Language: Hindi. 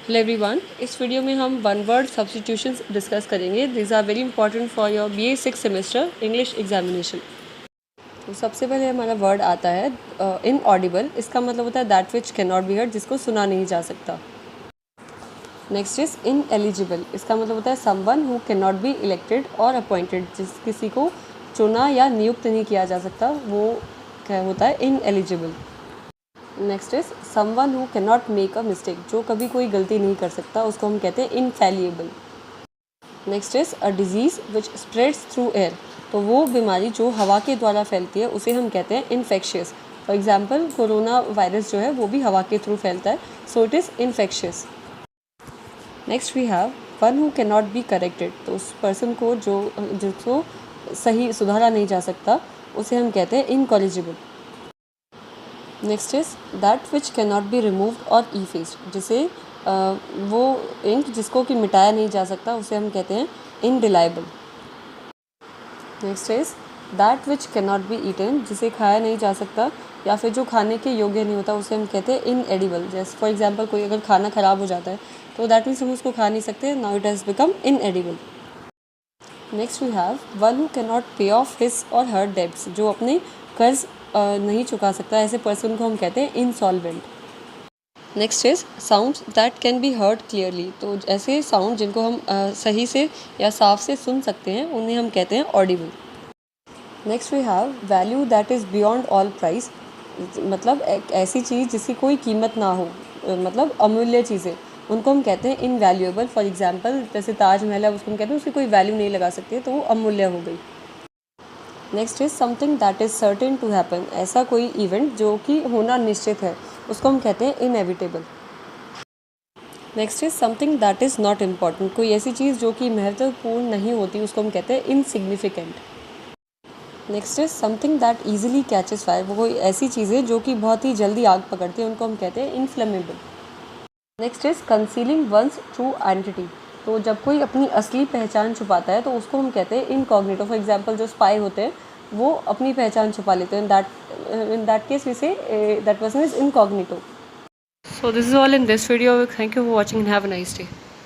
हेलो एवरीवन, इस वीडियो में हम वन वर्ड सब्स्टिट्यूशंस डिस्कस करेंगे। This are very important for your BA 6 semester English examination. तो सबसे पहले हमारा वर्ड आता है इनऑडिबल। इसका मतलब होता है that which can not be heard, जिसको सुना नहीं जा सकता। Next is ineligible. इसका मतलब होता है someone who can not be elected और अपॉइंटेड, जिस किसी को चुना या नियुक्त नहीं किया जा सकता, वो क्या होता है ineligible. Next is someone who can not make a mistake, जो कभी कोई गलती नहीं कर सकता, उसको हम कहते हैं infallible. Next is a disease which spreads through air, तो वो बीमारी जो हवा के द्वारा फैलती है उसे हम कहते हैं infectious. For example corona virus जो है वो भी हवा के थ्रू फैलता है, so it is infectious. Next we have one who can not be corrected, तो उस पर्सन को जिसको सही सुधारा नहीं जा सकता उसे हम कहते हैं incorrigible. Next is that which can not be removed और इफेस्ड, जिसे वो इंक जिसको कि मिटाया नहीं जा सकता उसे हम कहते हैं indelible. Next is that which can not be eaten, जिसे खाया नहीं जा सकता या फिर जो खाने के योग्य नहीं होता उसे हम कहते हैं इनएडिबल। जैसे फॉर एग्जाम्पल कोई अगर खाना ख़राब हो जाता है तो दैट मीन्स हम उसको खा नहीं सकते, now it has become inedible. Next we have one who can not pay off his or her debts, जो अपने कर्ज नहीं चुका सकता, ऐसे पर्सन को हम कहते हैं insolvent. Next is sounds that can be heard clearly, तो ऐसे साउंड जिनको हम सही से या साफ से सुन सकते हैं उन्हें हम कहते हैं audible. Next we have value that is beyond all price, मतलब एक ऐसी चीज़ जिसकी कोई कीमत ना हो, मतलब अमूल्य चीज़ें, उनको हम कहते हैं इनवैल्यूएबल। फॉर एग्जाम्पल जैसे ताजमहल है, उसको हम कहते हैं उसकी कोई वैल्यू नहीं लगा सकते, तो वो अमूल्य हो गई। Next is something that is certain to happen, ऐसा कोई इवेंट जो कि होना निश्चित है, उसको हम कहते हैं inevitable. Next is something that is not important, कोई ऐसी चीज़ जो कि महत्वपूर्ण नहीं होती, उसको हम कहते हैं insignificant. Next is something that easily catches fire, वो कोई ऐसी चीज़ें जो कि बहुत ही जल्दी आग पकड़ती है, उनको हम कहते हैं inflammable. Next is concealing once true identity, तो जब कोई अपनी असली पहचान छुपाता है तो उसको हम कहते हैं इनकॉग्निटो। फॉर एग्जाम्पल जो स्पाई होते हैं वो अपनी पहचान छुपा लेते हैं, in that case we say that person is incognito. So this is all in this video. Thank you for watching and have a nice day.